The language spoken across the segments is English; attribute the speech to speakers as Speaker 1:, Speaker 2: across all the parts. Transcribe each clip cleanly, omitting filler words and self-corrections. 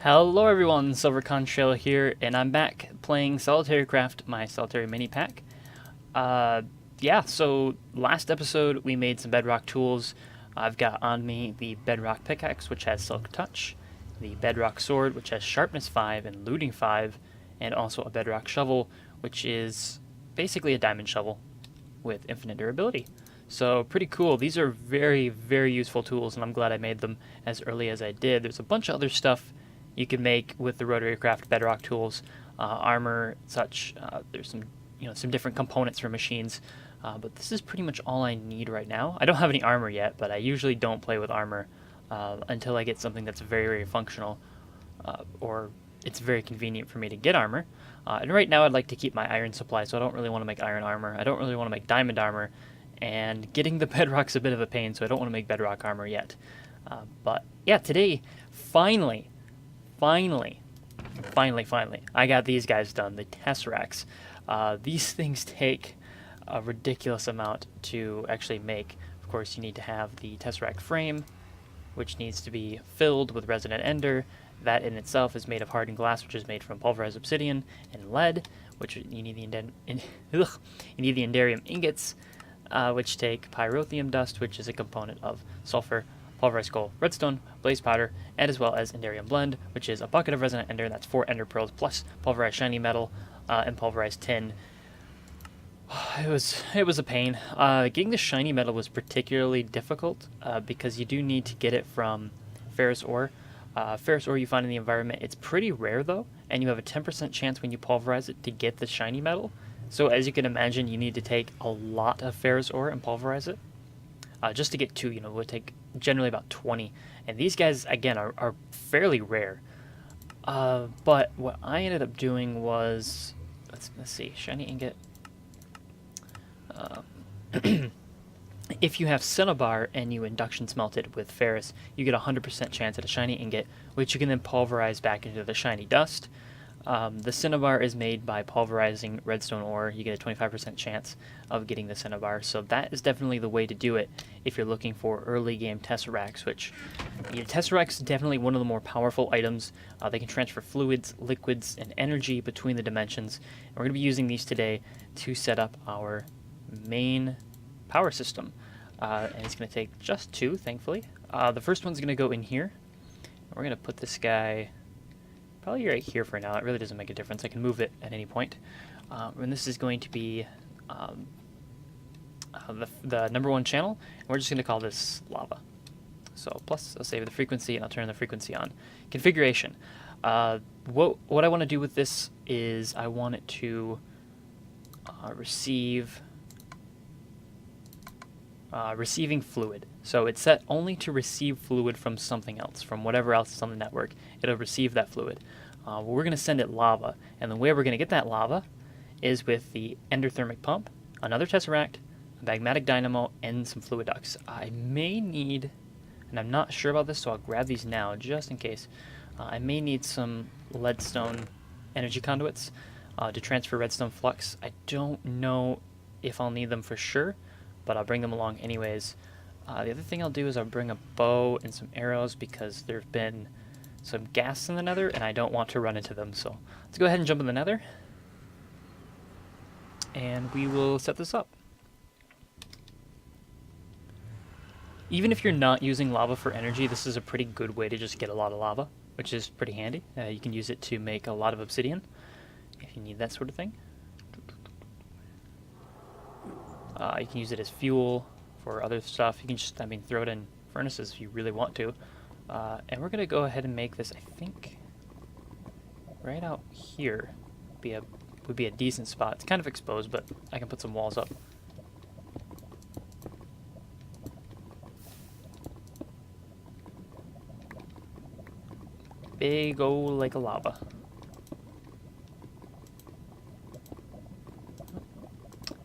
Speaker 1: Hello everyone, SilverConchilla here, and I'm back playing SolitaryCraft, my SolitaryMini pack. Yeah, so last episode we made some bedrock tools. I've got on me the bedrock pickaxe, which has silk touch, the bedrock sword, which has sharpness 5 and looting 5, and also a bedrock shovel, which is basically a diamond shovel with infinite durability. So pretty cool. These are very, very useful tools, and I'm glad I made them as early as I did. There's a bunch of other stuff you can make with the RotaryCraft bedrock tools, armor, such. There's some different components for machines, but this is pretty much all I need right now. I don't have any armor yet, but I usually don't play with armor until I get something that's very, very functional, or it's very convenient for me to get armor. And right now I'd like to keep my iron supply, so I don't really want to make iron armor. I don't really want to make diamond armor, and getting the bedrock's a bit of a pain, so I don't want to make bedrock armor yet. But yeah, today, finally, I got these guys done, the Tesseracts. These things take a ridiculous amount to actually make. Of course, you need to have the Tesseract frame, which needs to be filled with resident ender. That in itself is made of hardened glass, which is made from pulverized obsidian and lead, which you need the Enderium ingots, which take pyrotheum dust, which is a component of sulfur, pulverized coal, redstone, blaze powder, and as well as Enderium blend, which is a bucket of resonant ender, and that's 4 ender pearls plus pulverized shiny metal and pulverized tin. It was a pain. Getting the shiny metal was particularly difficult because you do need to get it from ferrous ore. Ferrous ore you find in the environment, it's pretty rare though, and you have a 10% chance when you pulverize it to get the shiny metal. So as you can imagine, you need to take a lot of ferrous ore and pulverize it. Just to get 2, it would take generally about 20. And these guys, again, are fairly rare. But what I ended up doing was, let's see, shiny ingot. If you have cinnabar and you induction smelt it with ferrous, you get a 100% chance at a shiny ingot, which you can then pulverize back into the shiny dust. The cinnabar is made by pulverizing redstone ore. You get a 25% chance of getting the cinnabar, so that is definitely the way to do it if you're looking for early game Tesseracts, which Tesseracts is definitely one of the more powerful items. They can transfer fluids, liquids, and energy between the dimensions, and we're going to be using these today to set up our main power system. And it's going to take just 2, thankfully. The first one's going to go in here. We're going to put this guy probably right here for now. It really doesn't make a difference. I can move it at any point. And this is going to be the number 1 channel. And we're just going to call this lava. So plus, I'll save the frequency and I'll turn the frequency on. Configuration. What I want to do with this is I want it to receiving fluid. So it's set only to receive fluid from something else, from whatever else is on the network. It'll receive that fluid. We're going to send it lava, and the way we're going to get that lava is with the Ender-Thermic Pump, another Tesseract, a Magmatic Dynamo, and some fluid ducts. I may need, and I'm not sure about this, so I'll grab these now just in case. I may need some leadstone energy conduits to transfer redstone flux. I don't know if I'll need them for sure, but I'll bring them along anyways. The other thing I'll do is I'll bring a bow and some arrows because there have been some gas in the nether and I don't want to run into them. So let's go ahead and jump in the nether and we will set this up. Even if you're not using lava for energy, this is a pretty good way to just get a lot of lava, which is pretty handy. You can use it to make a lot of obsidian if you need that sort of thing. You can use it as fuel for other stuff. You can just, throw it in furnaces if you really want to. And we're going to go ahead and make this, I think, right out here would be a decent spot. It's kind of exposed, but I can put some walls up. Big ol' lake of lava.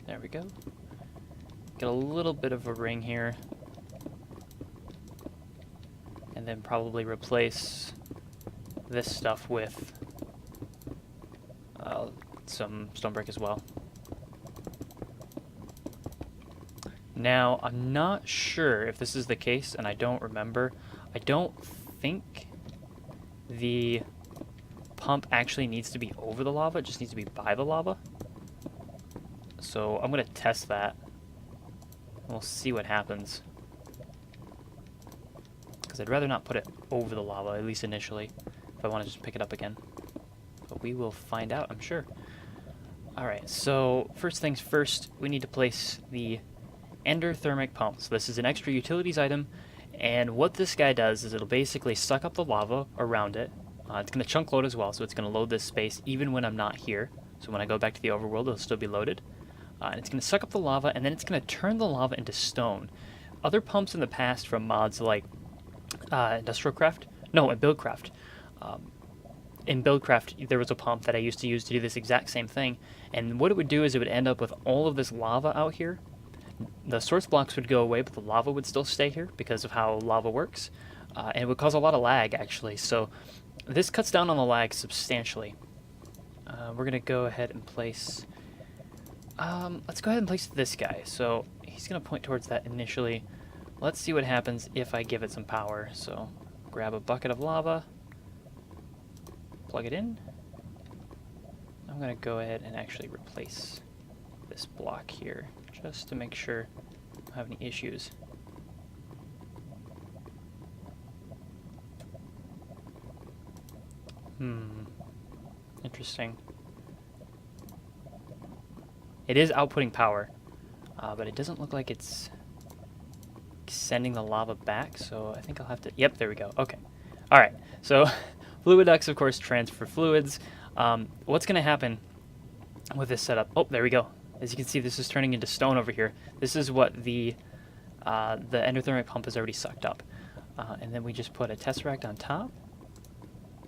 Speaker 1: There we go. Get a little bit of a ring here. And then probably replace this stuff with some stone brick as well. Now, I'm not sure if this is the case, and I don't remember. I don't think the pump actually needs to be over the lava. It just needs to be by the lava. So I'm going to test that. We'll see what happens. Because I'd rather not put it over the lava, at least initially, if I want to just pick it up again. But we will find out, I'm sure. Alright, so first things first, we need to place the Ender-Thermic Pump. So this is an extra utilities item, and what this guy does is it'll basically suck up the lava around it. It's going to chunk load as well, so it's going to load this space even when I'm not here. So when I go back to the overworld, it'll still be loaded. And it's going to suck up the lava, and then it's going to turn the lava into stone. Other pumps in the past from mods like IndustrialCraft, no, in BuildCraft. In BuildCraft, there was a pump that I used to use to do this exact same thing, and what it would do is it would end up with all of this lava out here. The source blocks would go away, but the lava would still stay here because of how lava works, and it would cause a lot of lag, actually. So this cuts down on the lag substantially. We're going to go ahead and place... let's go ahead and place this guy. So he's going to point towards that initially. Let's see what happens if I give it some power. So grab a bucket of lava, plug it in. I'm going to go ahead and actually replace this block here just to make sure I don't have any issues. Interesting. It is outputting power, but it doesn't look like it's sending the lava back, so I think I'll have to... Yep, there we go. Okay. Alright, so fluid ducts, of course, transfer fluids. What's going to happen with this setup? Oh, there we go. As you can see, this is turning into stone over here. This is what the Ender-Thermic Pump has already sucked up. And then we just put a Tesseract on top,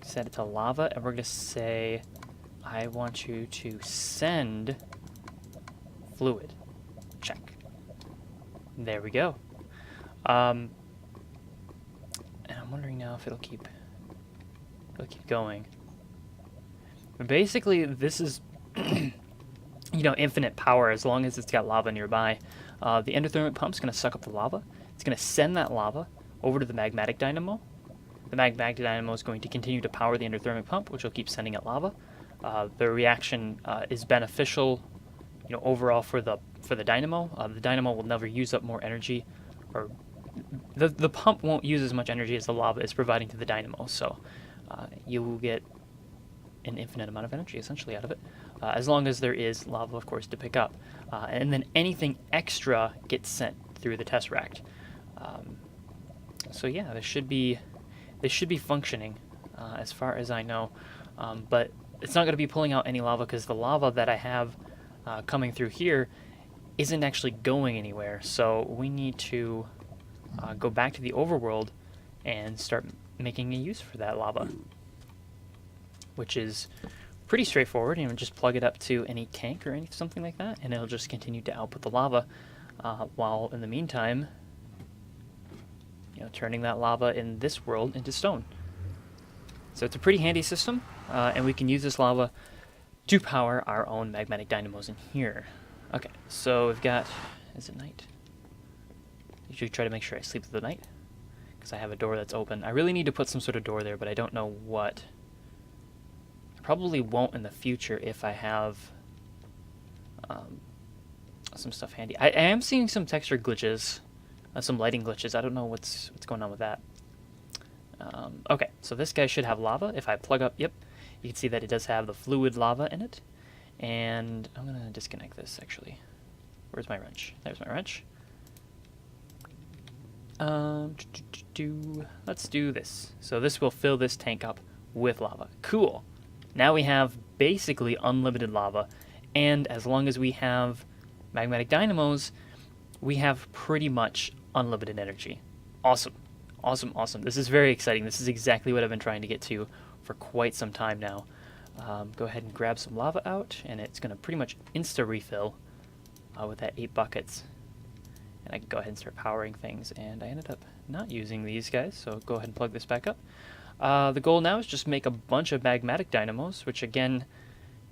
Speaker 1: set it to lava, and we're going to say, I want you to send fluid. Check. There we go. And I'm wondering now if it'll keep going. But basically, this is you know, infinite power as long as it's got lava nearby. The Ender-Thermic Pump's going to suck up the lava. It's going to send that lava over to the Magmatic Dynamo. The Magmatic Dynamo is going to continue to power the Ender-Thermic Pump, which will keep sending it lava. The reaction is beneficial, you know, overall for the dynamo. The dynamo will never use up more energy, or the pump won't use as much energy as the lava is providing to the dynamo. So you will get an infinite amount of energy essentially out of it, as long as there is lava, of course, to pick up. And then anything extra gets sent through the Tesseract. So yeah, this should be functioning as far as I know, but it's not going to be pulling out any lava because the lava that I have coming through here isn't actually going anywhere. So we need to go back to the overworld and start making a use for that lava, which is pretty straightforward. You know, just plug it up to any tank or something like that, and it'll just continue to output the lava, while in the meantime, you know, turning that lava in this world into stone. So it's a pretty handy system, and we can use this lava to power our own magmatic dynamos in here. Okay, so we've got... Is it night? Usually try to make sure I sleep through the night, because I have a door that's open. I really need to put some sort of door there, but I don't know what. I probably won't in the future if I have some stuff handy. I am seeing some texture glitches, some lighting glitches. I don't know what's going on with that. Okay, so this guy should have lava. If I plug up, yep, you can see that it does have the fluid lava in it. And I'm going to disconnect this, actually. Where's my wrench? There's my wrench. Let's do this. So this will fill this tank up with lava. Cool. Now we have basically unlimited lava. And as long as we have magmatic dynamos, we have pretty much unlimited energy. Awesome. Awesome, awesome. This is very exciting. This is exactly what I've been trying to get to for quite some time now. Go ahead and grab some lava out, and it's going to pretty much insta-refill with that 8 buckets. And I can go ahead and start powering things, and I ended up not using these guys, so go ahead and plug this back up. The goal now is just make a bunch of magmatic dynamos, which again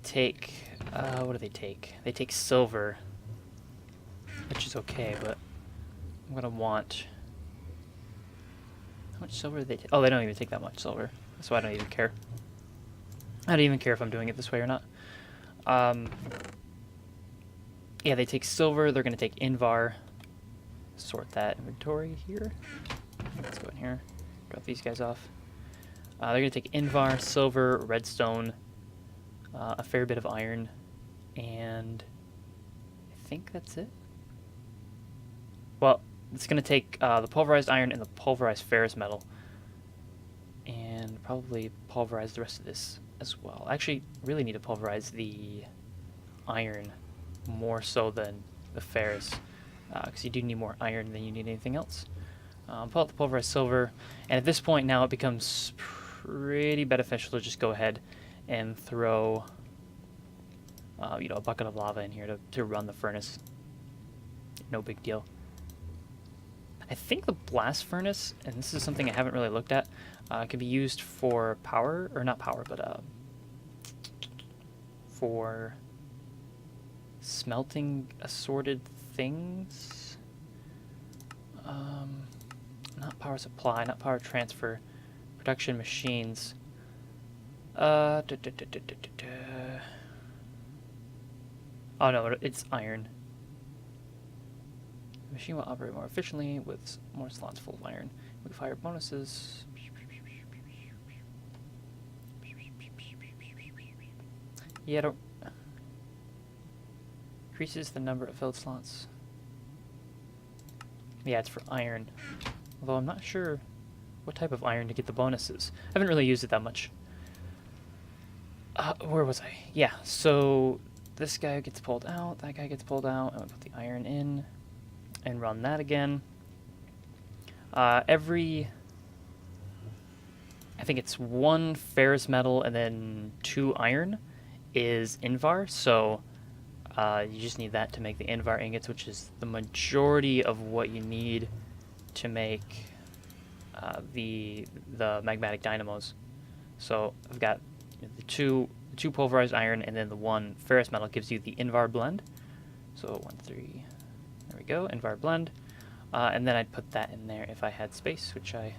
Speaker 1: take, what do they take? They take silver, which is okay, but I'm going to want... How much silver do they take? Oh, they don't even take that much silver. so I don't even care. I don't even care if I'm doing it this way or not. Yeah, they take silver. They're going to take Invar. Sort that inventory here. Let's go in here. Drop these guys off. They're going to take Invar, silver, redstone, a fair bit of iron, and I think that's it. Well, it's going to take the pulverized iron and the pulverized ferrous metal, and probably pulverize the rest of this as well. I actually really need to pulverize the iron more so than the ferrous, because you do need more iron than you need anything else. Pull out the pulverized silver, and at this point now it becomes pretty beneficial to just go ahead and throw you know, a bucket of lava in here to run the furnace. No big deal. I think the blast furnace, and this is something I haven't really looked at, can be used for power, or not power, but for smelting assorted things. Not power supply, not power transfer, production machines. Oh no, it's iron. The machine will operate more efficiently with more slots full of iron. With higher bonuses. Yeah, I don't. Increases the number of filled slots. Yeah, it's for iron. Although I'm not sure what type of iron to get the bonuses. I haven't really used it that much. Where was I? Yeah, so this guy gets pulled out, that guy gets pulled out, and we put the iron in, and run that again. I think it's 1 ferrous metal and then 2 iron is Invar, so you just need that to make the Invar ingots, which is the majority of what you need to make the Magmatic Dynamos. So I've got the two pulverized iron, and then the 1 ferrous metal gives you the Invar blend. So 1, 3, there we go, Invar blend. And then I'd put that in there if I had space, which I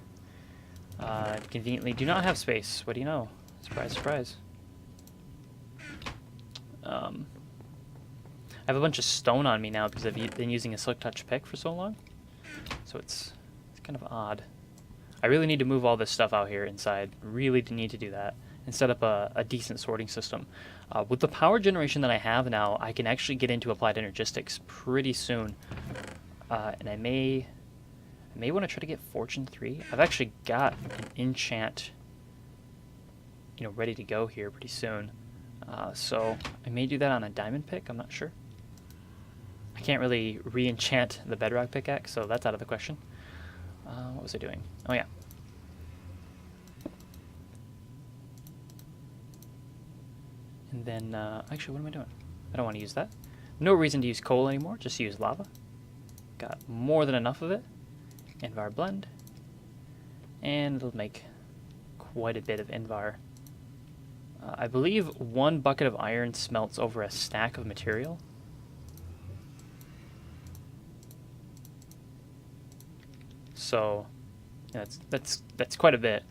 Speaker 1: conveniently do not have space. What do you know? Surprise, surprise. I have a bunch of stone on me now because I've been using a Silk Touch pick for so long. So it's kind of odd. I really need to move all this stuff out here inside. Really need to do that and set up a decent sorting system. With the power generation that I have now, I can actually get into applied Energistics pretty soon. And I may want to try to get Fortune 3. I've actually got an enchant, you know, ready to go here pretty soon. So I may do that on a diamond pick. I'm not sure. I can't really re-enchant the bedrock pickaxe, so that's out of the question. What was I doing? Oh yeah. And then, actually, what am I doing? I don't want to use that. No reason to use coal anymore, just use lava. Got more than enough of it. Invar blend. And it'll make quite a bit of Invar. I believe 1 bucket of iron smelts over a stack of material. So, yeah, that's quite a bit.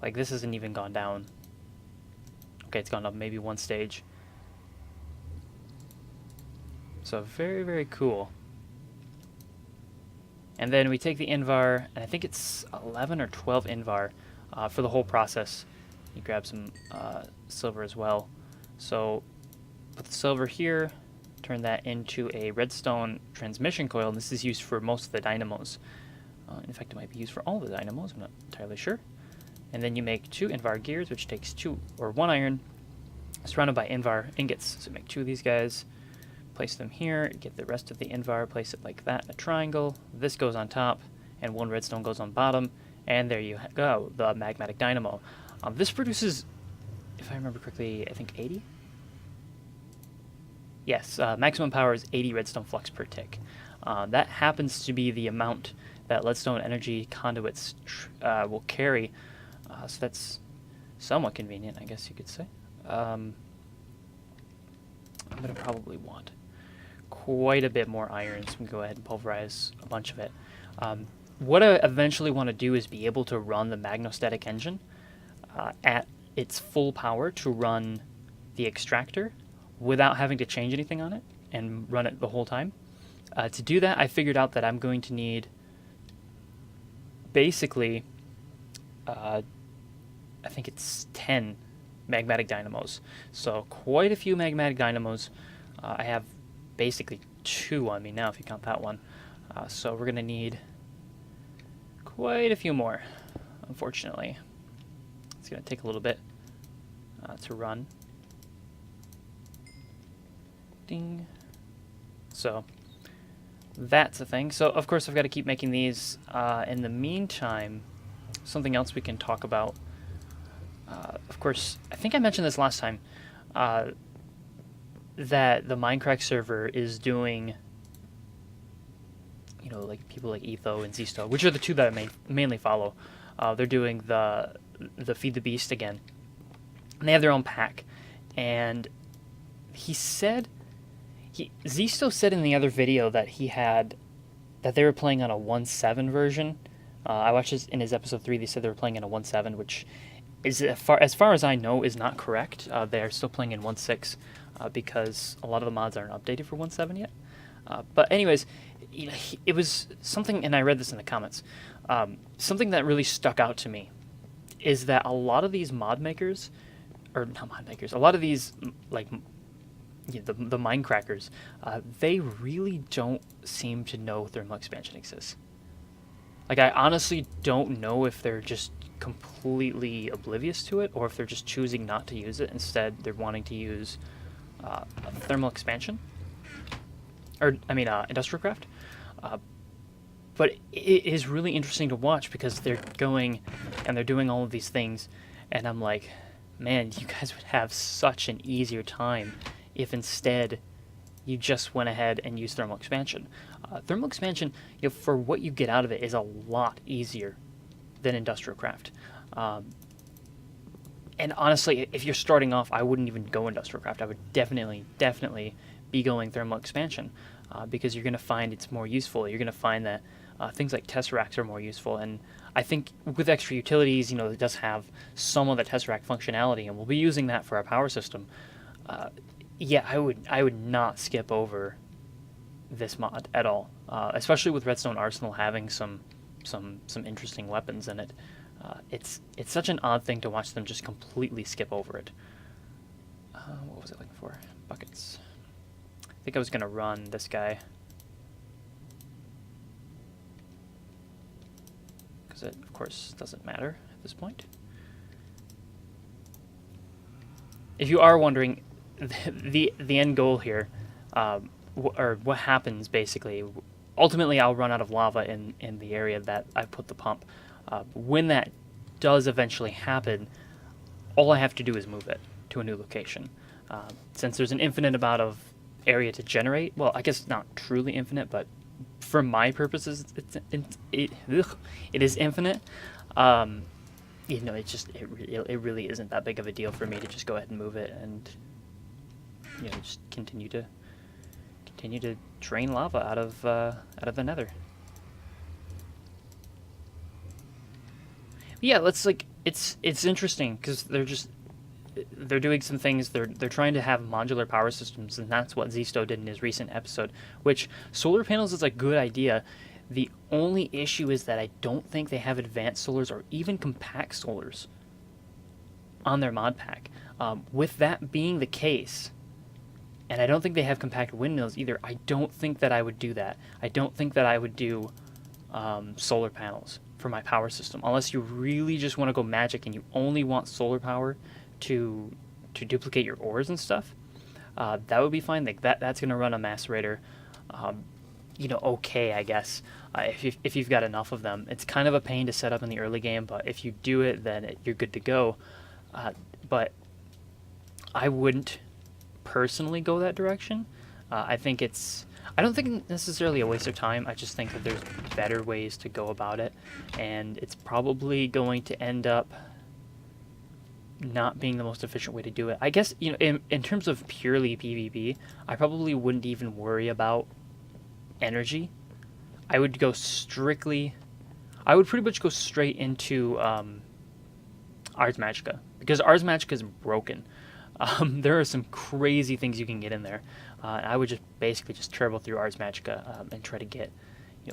Speaker 1: Like, this hasn't even gone down. Okay, it's gone up maybe 1 stage. So very, very cool. And then we take the Invar, and I think it's 11 or 12 Invar for the whole process. You grab some silver as well. So put the silver here, turn that into a redstone transmission coil, and this is used for most of the dynamos. In fact, it might be used for all the dynamos, I'm not entirely sure. And then you make 2 Invar gears, which takes 1 iron, surrounded by Invar ingots. So make 2 of these guys, place them here, get the rest of the Invar, place it like that in a triangle. This goes on top, and 1 redstone goes on bottom, and there you go, the Magmatic Dynamo. This produces, if I remember correctly, I think 80? Yes, maximum power is 80 redstone flux per tick. That happens to be the amount that leadstone energy conduits will carry, so that's somewhat convenient, I guess you could say. I'm going to probably want quite a bit more iron, so I'm going to go ahead and pulverize a bunch of it. What I eventually want to do is be able to run the magnostatic engine. at its full power to run the extractor without having to change anything on it and run it the whole time. To do that, I figured out that I'm going to need basically, I think it's 10 Magmatic Dynamos. So quite a few Magmatic Dynamos. I have basically 2 on me now if you count that one. So we're going to need quite a few more, unfortunately. It's going to take a little bit to run. Ding. So that's a thing. So of course I've got to keep making these. In the meantime, something else we can talk about. Of course, I think I mentioned this last time, that the Minecraft server is doing, you know, like people like Etho and Zisto, which are the 2 that I mainly follow. They're doing the Feed the Beast again. And they have their own pack. And he said, Zisto said in the other video that that they were playing on a 1.7 version. I watched this in his episode 3. They said they were playing in a 1.7, which is, as far as I know, is not correct. They are still playing in 1.6 because a lot of the mods aren't updated for 1.7 yet. But anyways, you know, it was something, and I read this in the comments, something that really stuck out to me is that a lot of these mod makers, or not mod makers, a lot of these, like, yeah, the Minecrackers, they really don't seem to know thermal expansion exists. Like, I honestly don't know if they're just completely oblivious to it, or if they're just choosing not to use it. Instead, they're wanting to use thermal expansion, or I mean IndustrialCraft. But it is really interesting to watch because they're going and they're doing all of these things, and I'm like, man, you guys would have such an easier time if instead you just went ahead and used thermal expansion. Thermal expansion, you know, for what you get out of it, is a lot easier than IndustrialCraft. And honestly, if you're starting off, I wouldn't even go IndustrialCraft. I would definitely be going thermal expansion because you're going to find it's more useful. You're going to find that things like Tesseracts are more useful. And I think with extra utilities, you know, it does have some of the Tesseract functionality, and we'll be using that for our power system. Yeah, I would not skip over this mod at all, especially with Redstone Arsenal having some interesting weapons in it. It's such an odd thing to watch them just completely skip over it. What was I looking for? Buckets. I think I was going to run this guy, because it, of course, doesn't matter at this point. If you are wondering, the end goal here, or what happens basically, ultimately I'll run out of lava in the area that I put the pump. When that does eventually happen, all I have to do is move it to a new location. Since there's an infinite amount of area to generate, well, I guess not truly infinite, but for my purposes, it is infinite. You know, it really isn't that big of a deal for me to just go ahead and move it and, you know, just continue to drain lava out of the Nether. Yeah, it's interesting because they're doing some things. They're trying to have modular power systems, and that's what Zisto did in his recent episode. Which solar panels is a good idea. The only issue is that I don't think they have advanced solars or even compact solars on their mod pack. With that being the case, and I don't think they have compact windmills either, I don't think that I would do that. I don't think that I would do solar panels for my power system, unless you really just want to go magic and you only want solar power to duplicate your ores and stuff. That would be fine. Like that's going to run a macerator, you know, okay, I guess, if you've got enough of them. It's kind of a pain to set up in the early game, but if you do it, then you're good to go. But I wouldn't personally go that direction. I don't think it's necessarily a waste of time. I just think that there's better ways to go about it, and it's probably going to end up not being the most efficient way to do it. I guess, you know, in terms of purely PvP, I probably wouldn't even worry about energy. I would pretty much go straight into Ars Magica, because Ars Magica is broken. There are some crazy things you can get in there. I would just basically just turbo through Ars Magica and try to get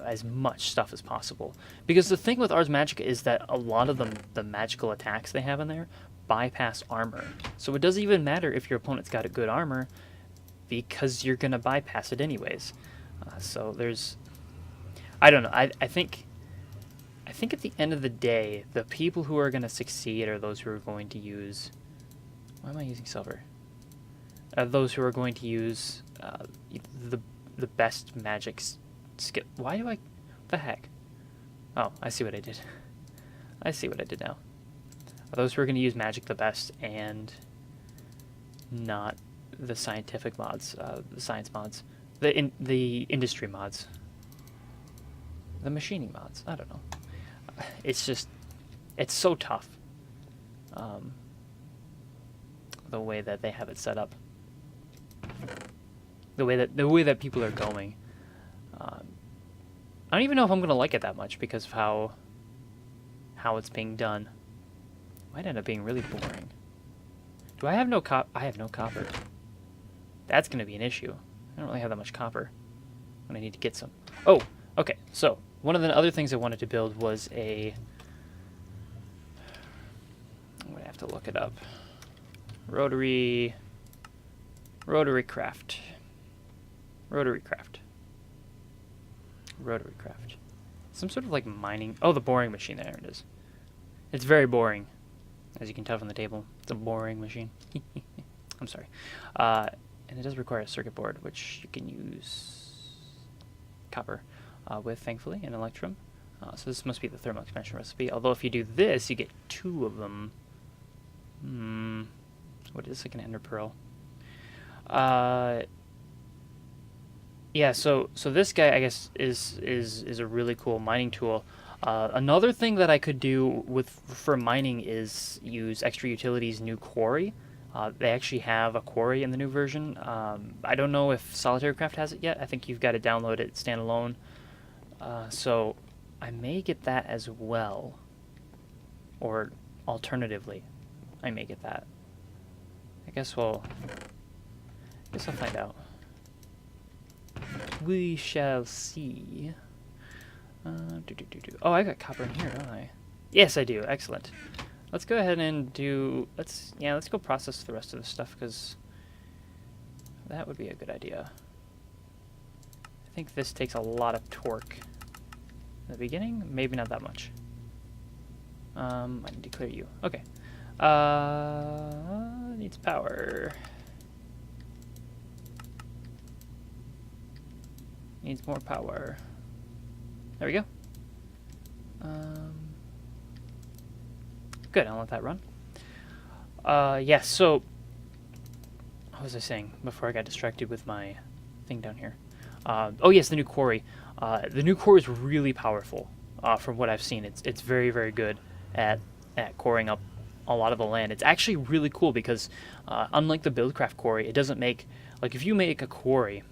Speaker 1: as much stuff as possible. Because the thing with Ars Magica is that a lot of the magical attacks they have in there bypass armor. So it doesn't even matter if your opponent's got a good armor, because you're going to bypass it anyways. So there's... I don't know. I think at the end of the day, the people who are going to succeed are those who are going to use... Why am I using silver? Those who are going to use the best magic skill. Why do I... What the heck? Oh, I see what I did. I see what I did now. Those who are going to use magic the best and not the scientific mods, the science mods, the industry mods, the machining mods. I don't know. It's just, it's so tough. The way that they have it set up, the way that people are going. I don't even know if I'm gonna like it that much because of how it's being done. Might end up being really boring. Do I have no I have no copper. That's gonna be an issue. I don't really have that much copper when I need to get some. Oh, okay. So one of the other things I wanted to build was I'm gonna have to look it up. RotaryCraft. RotaryCraft. Some sort of like mining. Oh, the boring machine. There it is. It's very boring, as you can tell from the table. It's a boring machine. I'm sorry. And it does require a circuit board, which you can use copper with, thankfully, and electrum. So this must be the thermal expansion recipe. Although if you do this, you get 2 of them. What is like an ender pearl? Yeah, so this guy, I guess, is a really cool mining tool. Another thing that I could do for mining is use Extra Utilities' new quarry. They actually have a quarry in the new version. I don't know if SolitaryCraft has it yet. I think you've got to download it standalone. So I may get that as well. Or alternatively, I may get that. I guess I'll find out. We shall see. Oh, I got copper in here, don't I? Yes, I do. Excellent. Let's go ahead and do... Let's go process the rest of the stuff, because that would be a good idea. I think this takes a lot of torque in the beginning. Maybe not that much. I need to clear you. Okay. Needs power. Needs more power. There we go. Good, I'll let that run. Yeah, so... What was I saying before I got distracted with my thing down here? Oh yes, the new quarry. The new quarry is really powerful, from what I've seen. It's very, very good at coring up a lot of the land. It's actually really cool because, unlike the Buildcraft quarry, it doesn't make... Like, if you make a quarry...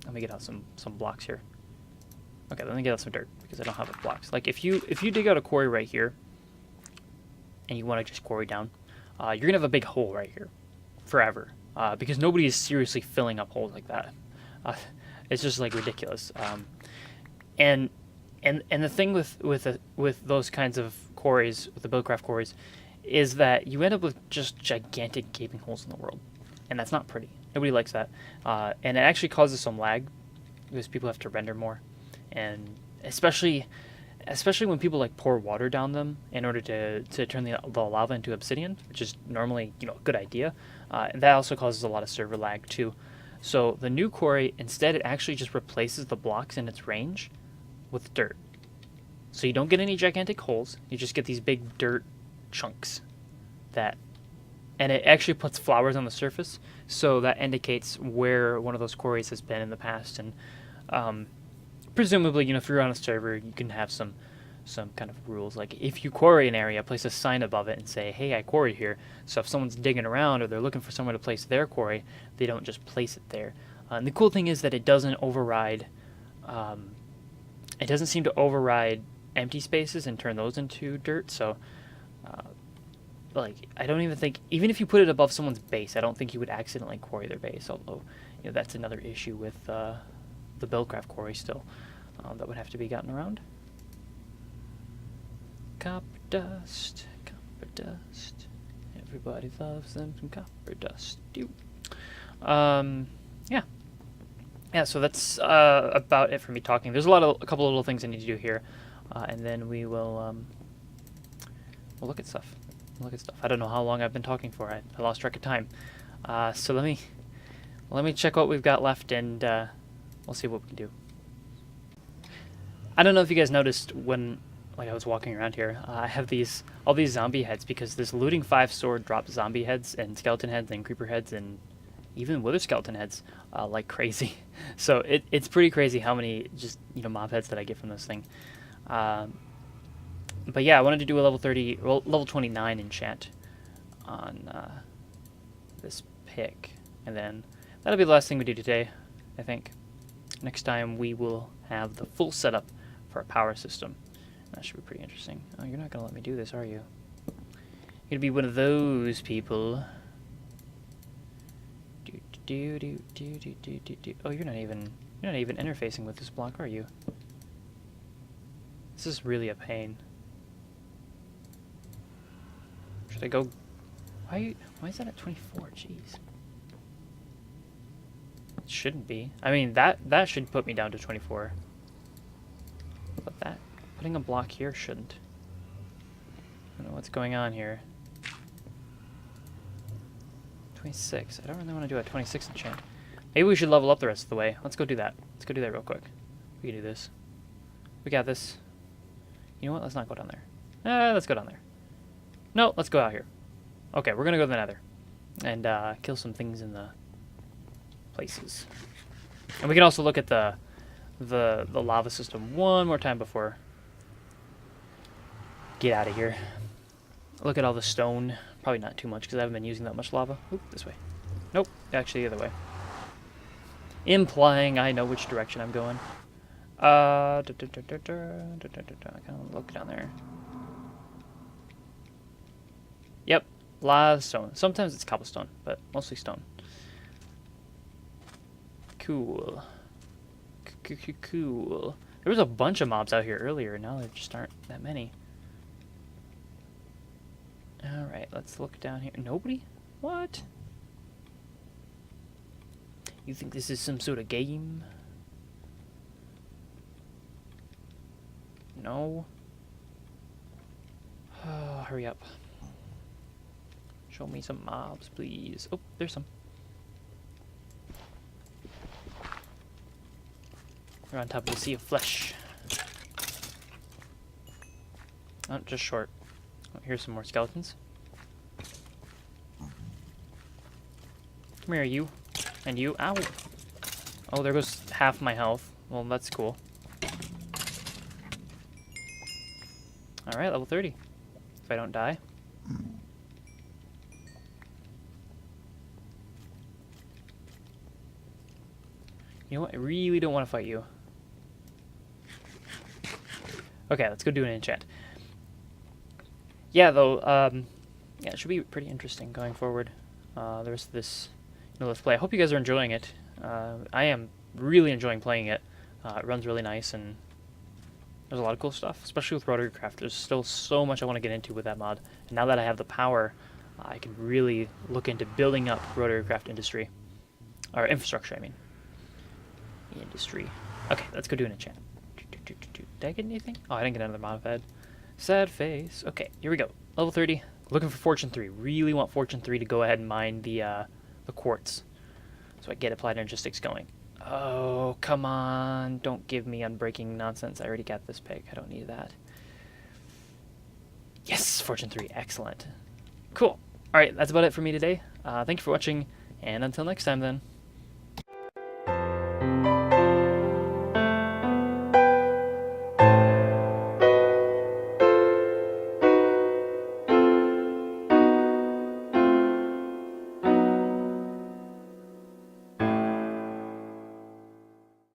Speaker 1: Let me get out some blocks here. Okay, let me get out some dirt because I don't have the blocks. Like if you dig out a quarry right here, and you want to just quarry down, you're gonna have a big hole right here, forever, because nobody is seriously filling up holes like that. It's just like ridiculous. And the thing with those kinds of quarries, with the Buildcraft quarries, is that you end up with just gigantic gaping holes in the world, and that's not pretty. Nobody likes that, and it actually causes some lag because people have to render more, and especially when people like pour water down them in order to turn the lava into obsidian, which is normally a good idea, and that also causes a lot of server lag too. So the new quarry, instead, it actually just replaces the blocks in its range with dirt, so you don't get any gigantic holes. You just get these big dirt chunks and it actually puts flowers on the surface, so that indicates where one of those quarries has been in the past. And presumably, if you're on a server, you can have some kind of rules, like if you quarry an area, place a sign above it and say, hey, I quarried here. So if someone's digging around or they're looking for somewhere to place their quarry, they don't just place it there. And the cool thing is that it doesn't override, it doesn't seem to override empty spaces and turn those into dirt. So like, I don't even think, even if you put it above someone's base, I don't think you would accidentally quarry their base, although, you know, that's another issue with the Buildcraft quarry still. That would have to be gotten around. Copper dust, copper dust. Everybody loves them some copper dust. Yeah. Yeah, so that's about it for me talking. There's a couple of little things I need to do here, and then we will we'll look at stuff. Look at stuff. I don't know how long I've been talking for. I lost track of time. So let me check what we've got left, and we'll see what we can do. I don't know if you guys noticed when, like, I was walking around here. I have all these zombie heads because this looting 5 sword drops zombie heads and skeleton heads and creeper heads and even wither skeleton heads like crazy. So it's pretty crazy how many just, you know, mob heads that I get from this thing. But yeah, I wanted to do a level 29 enchant on this pick, and then that'll be the last thing we do today, I think. Next time we will have the full setup for our power system. That should be pretty interesting. Oh, you're not gonna let me do this, are you? You're gonna be one of those people. Oh, you're not even interfacing with this block, are you? This is really a pain. Should I go? Why is that at 24? Jeez. It shouldn't be. I mean, that should put me down to 24. But putting a block here shouldn't. I don't know what's going on here. 26. I don't really want to do a 26 enchant. Maybe we should level up the rest of the way. Let's go do that. Let's go do that real quick. We can do this. We got this. You know what? Let's not go down there. Let's go down there. No, let's go out here. Okay, we're gonna go to the Nether and kill some things in the places. And we can also look at the lava system one more time before get out of here. Look at all the stone. Probably not too much because I haven't been using that much lava. Oop, this way. Nope, actually the other way. Implying I know which direction I'm going. I kind of look down there. Yep, a lot of stone. Sometimes it's cobblestone, but mostly stone. Cool. Cool. There was a bunch of mobs out here earlier. Now there just aren't that many. Alright, let's look down here. Nobody? What? You think this is some sort of game? No. Oh, hurry up. Show me some mobs, please. Oh, there's some. We're on top of the sea of flesh. Oh, just short. Oh, here's some more skeletons. Come here, you. And you. Ow! Oh, there goes half my health. Well, that's cool. Alright, level 30. If I don't die. You know what? I really don't want to fight you. Okay, let's go do an enchant. Yeah, though, yeah, it should be pretty interesting going forward. There's this, let's play. I hope you guys are enjoying it. I am really enjoying playing it. It runs really nice, and there's a lot of cool stuff, especially with RotaryCraft. There's still so much I want to get into with that mod. And now that I have the power, I can really look into building up RotaryCraft industry. Or infrastructure, I mean. Industry. Okay, let's go do an enchant. Did I get anything? Oh, I didn't get another mod fed. Sad face. Okay, here we go. Level 30. Looking for Fortune 3. Really want Fortune 3 to go ahead and mine the quartz. So I get applied Energistics going. Oh, come on. Don't give me unbreaking nonsense. I already got this pick. I don't need that. Yes, Fortune 3. Excellent. Cool. Alright, that's about it for me today. Thank you for watching, and until next time then.